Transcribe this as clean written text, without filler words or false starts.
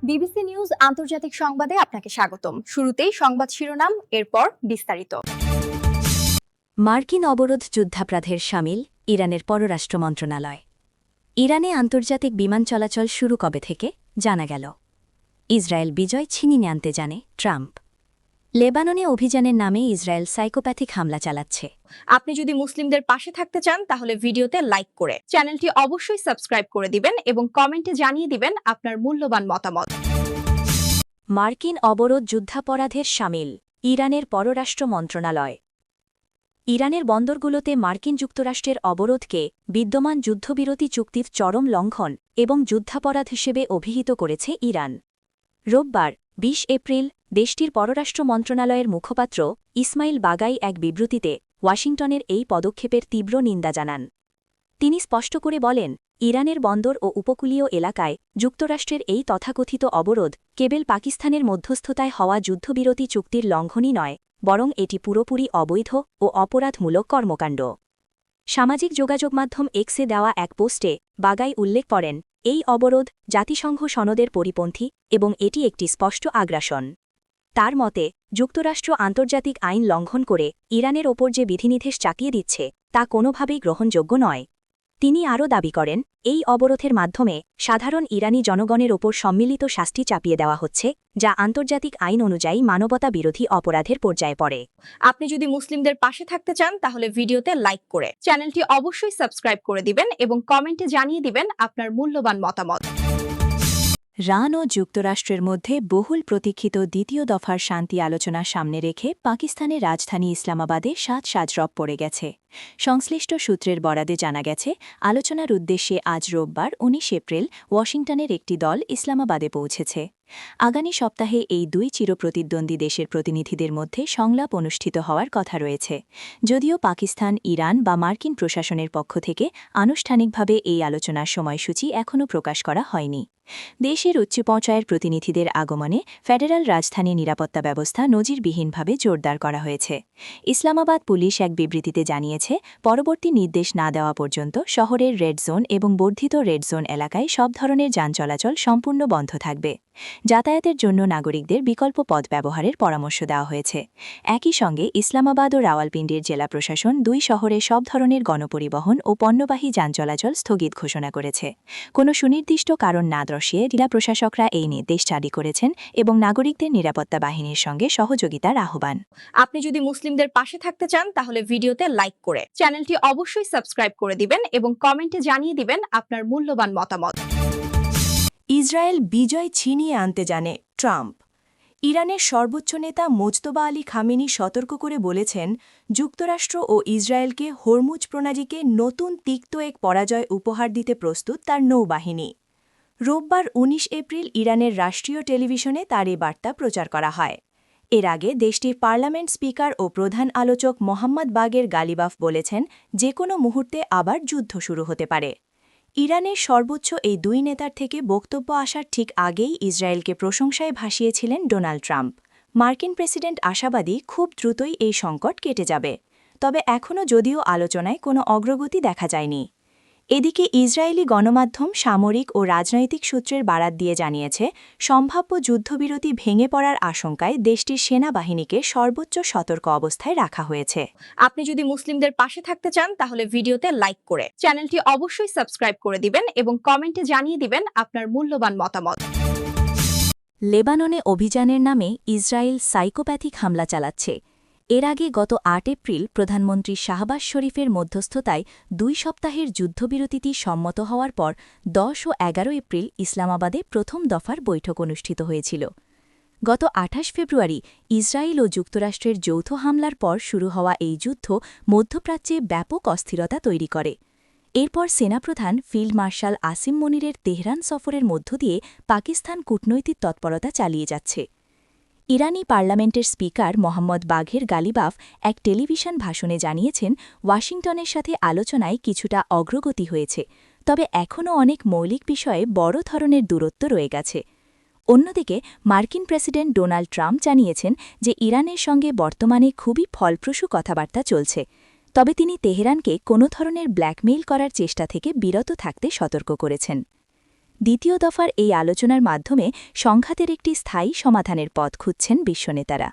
BBC news আন্তর্জাতিক সংবাদে আপনাকে স্বাগতম। শুরুতেই সংবাদ শিরোনাম, এরপর বিস্তারিত। মার্কিন অবরোধ যুদ্ধাপরাধের শামিল ইরানের পররাষ্ট্র মন্ত্রণালয়। ইরানে আন্তর্জাতিক বিমান চলাচল শুরু কবে থেকে জানা গেল। ইসরায়েল বিজয় ছিনিয়ে আনতে জানে ট্রাম্প। লেবাননে অভিযানের নামে ইসরায়েল সাইকোপ্যাথিক হামলা চালাচ্ছে। আপনি যদি মুসলিমদের পাশে থাকতে চান তাহলে ভিডিওতে লাইক করে চ্যানেলটি অবশ্যই সাবস্ক্রাইব করে দিবেন এবং কমেন্টে জানিয়ে দিবেন আপনার মূল্যবান মতামত। মার্কিন অবরোধ যুদ্ধাপরাধের শামিল ইরানের পররাষ্ট্র মন্ত্রণালয়। ইরানের বন্দরগুলোতে মার্কিন যুক্তরাষ্ট্রের অবরোধকে বিদ্যমান যুদ্ধবিরতি চুক্তির চরম লঙ্ঘন এবং যুদ্ধাপরাধ হিসেবে অভিহিত করেছে ইরান। রোববার ২০ এপ্রিল দেশটির পররাষ্ট্র মন্ত্রণালয়ের মুখপাত্র ইসমাইল বাগাই এক বিবৃতিতে ওয়াশিংটনের এই পদক্ষেপের তীব্র নিন্দা জানান। তিনি স্পষ্ট করে বলেন, ইরানের বন্দর ও উপকূলীয় এলাকায় যুক্তরাষ্ট্রের এই তথাকথিত অবরোধ কেবল পাকিস্তানের মধ্যস্থতায় হওয়া যুদ্ধবিরতি চুক্তির লঙ্ঘনই নয়, বরং এটি পুরোপুরি অবৈধ ও অপরাধমূলক কর্মকাণ্ড। সামাজিক যোগাযোগ মাধ্যম এক্সে দেওয়া এক পোস্টে বাগাই উল্লেখ করেন, এই অবরোধ জাতিসংঘ সনদের পরিপন্থী এবং এটি একটি স্পষ্ট আগ্রাসন। তার মতে, যুক্তরাষ্ট্র আন্তর্জাতিক আইন লঙ্ঘন করে ইরানের ওপর যে বিধিনিষেধ চাপিয়ে দিচ্ছে তা কোনোভাবেই গ্রহণযোগ্য নয়। তিনি আরও দাবি করেন, এই অবরোধের মাধ্যমে সাধারণ ইরানি জনগণের ওপর সম্মিলিত শাস্তি চাপিয়ে দেওয়া হচ্ছে, যা আন্তর্জাতিক আইন অনুযায়ী মানবতা বিরোধী অপরাধের পর্যায়ে পড়ে। আপনি যদি মুসলিমদের পাশে থাকতে চান তাহলে ভিডিওতে লাইক করে চ্যানেলটি অবশ্যই সাবস্ক্রাইব করে দিবেন এবং কমেন্টে জানিয়ে দিবেন আপনার মূল্যবান মতামত। ইরান ও যুক্তরাষ্ট্রের মধ্যে বহুল প্রতীক্ষিত দ্বিতীয় দফার শান্তি আলোচনা সামনে রেখে পাকিস্তানের রাজধানী ইসলামাবাদে সাজরব পড়ে গেছে। সংশ্লিষ্ট সূত্রের বরাদে জানা গেছে, আলোচনার উদ্দেশ্যে আজ রোববার ১৯ এপ্রিল ওয়াশিংটনের একটি দল ইসলামাবাদে পৌঁছেছে। আগামী সপ্তাহে এই দুই চিরপ্রতিদ্বন্দ্বী দেশের প্রতিনিধিদের মধ্যে সংলাপ অনুষ্ঠিত হওয়ার কথা রয়েছে, যদিও পাকিস্তান, ইরান বা মার্কিন প্রশাসনের পক্ষ থেকে আনুষ্ঠানিকভাবে এই আলোচনার সময়সূচি এখনও প্রকাশ করা হয়নি। দেশের উচ্চ পর্যায়ের প্রতিনিধিদের আগমনে ফেডারাল রাজধানী নিরাপত্তা ব্যবস্থা নজিরবিহীনভাবে জোরদার করা হয়েছে। ইসলামাবাদ পুলিশ এক বিবৃতিতে জানিয়েছে, পরবর্তী নির্দেশ না দেওয়া পর্যন্ত শহরের রেড জোন এবং বর্ধিত রেড জোন এলাকায় সব ধরনের যান চলাচল সম্পূর্ণ বন্ধ থাকবে। যাতায়াতের জন্য নাগরিকদের বিকল্প পথ ব্যবহারের পরামর্শ দেওয়া হয়েছে। একই সঙ্গে ইসলামাবাদ ও রাওয়ালপিন্ডির জেলা প্রশাসন দুই শহরে সব ধরনের গণপরিবহন ও পণ্যবাহী যান চলাচল স্থগিত ঘোষণা করেছে। কোনো সুনির্দিষ্ট কারণ না দর্শিয়ে জেলা প্রশাসকরা এই নির্দেশ জারি করেছেন এবং নাগরিকদের নিরাপত্তা বাহিনীর সঙ্গে সহযোগিতার আহ্বান। আপনি যদি মুসলিমদের পাশে থাকতে চান তাহলে ভিডিওতে লাইক করে চ্যানেলটি অবশ্যই সাবস্ক্রাইব করে দিবেন এবং কমেন্টে জানিয়ে দিবেন আপনার মূল্যবান মতামত। ইসরায়েল বিজয় ছিনিয়ে আনতে জানে ট্রাম্প। ইরানের সর্বোচ্চ নেতা মোজতবা আলী খামেনি সতর্ক করে বলেছেন, যুক্তরাষ্ট্র ও ইসরায়েলকে হরমুজ প্রণালীকে নতুন তিক্ত এক পরাজয় উপহার দিতে প্রস্তুত তার নৌবাহিনী। রোববার ১৯ এপ্রিল ইরানের রাষ্ট্রীয় টেলিভিশনে তার এই বার্তা প্রচার করা হয়। এর আগে দেশটির পার্লামেন্ট স্পিকার ও প্রধান আলোচক মোহাম্মদ বাগের গালিবাফ বলেছেন, যে কোনো মুহূর্তে আবার যুদ্ধ শুরু হতে পারে। ইরানের সর্বোচ্চ এই দুই নেতার থেকে বক্তব্য আসার ঠিক আগেই ইসরায়েলকে প্রশংসায় ভাসিয়েছিলেন ডোনাল্ড ট্রাম্প। মার্কিন প্রেসিডেন্ট আশাবাদী খুব দ্রুতই এই সংকট কেটে যাবে, তবে এখনও যদিও আলোচনায় কোনো অগ্রগতি দেখা যায়নি। এদিকে ইসরায়েলি গণমাধ্যম সামরিক ও রাজনৈতিক সূত্রের বারাত দিয়ে জানিয়েছে, সম্ভাব্য যুদ্ধবিরতি ভেঙে পড়ার আশঙ্কায় দেশটির সেনাবাহিনীকে সর্বোচ্চ সতর্ক অবস্থায় রাখা হয়েছে। আপনি যদি মুসলিমদের পাশে থাকতে চান তাহলে ভিডিওতে লাইক করে চ্যানেলটি অবশ্যই সাবস্ক্রাইব করে দিবেন এবং কমেন্টে জানিয়ে দিবেন আপনার মূল্যবান মতামত। লেবাননে অভিযানের নামে ইসরায়েল সাইকোপ্যাথিক হামলা চালাচ্ছে। এর আগে গত ৮ এপ্রিল প্রধানমন্ত্রী শাহবাজ শরীফের মধ্যস্থতায় ২ সপ্তাহের যুদ্ধবিরতিটি সম্মত হওয়ার পর ১০ ও ১১ এপ্রিল ইসলামাবাদে প্রথম দফার বৈঠক অনুষ্ঠিত হয়েছিল। গত ২৮ ফেব্রুয়ারি ইসরায়েল ও যুক্তরাষ্ট্রের যৌথ হামলার পর শুরু হওয়া এই যুদ্ধ মধ্যপ্রাচ্যে ব্যাপক অস্থিরতা তৈরি করে। এরপর সেনাপ্রধান ফিল্ড মার্শাল আসিম মনিরের তেহরান সফরের মধ্য দিয়ে পাকিস্তান কূটনৈতিক তৎপরতা চালিয়ে যাচ্ছে। ইরানি পার্লামেন্টের স্পিকার মোহাম্মদ বাঘের গালিবাফ এক টেলিভিশন ভাষণে জানিয়েছেন, ওয়াশিংটনের সাথে আলোচনায় কিছুটা অগ্রগতি হয়েছে, তবে এখনও অনেক মৌলিক বিষয়ে বড় ধরনের দূরত্ব রয়ে গেছে। অন্যদিকে মার্কিন প্রেসিডেন্ট ডোনাল্ড ট্রাম্প জানিয়েছেন যে ইরানের সঙ্গে বর্তমানে খুবই ফলপ্রসূ কথাবার্তা চলছে, তবে তিনি তেহরানকে কোনো ধরনের ব্ল্যাকমেইল করার চেষ্টা থেকে বিরত থাকতে সতর্ক করেছেন। দ্বিতীয় দফার এই আলোচনার মাধ্যমে সংঘাতের একটি স্থায়ী সমাধানের পথ খুঁজছেন বিশ্বনেতারা।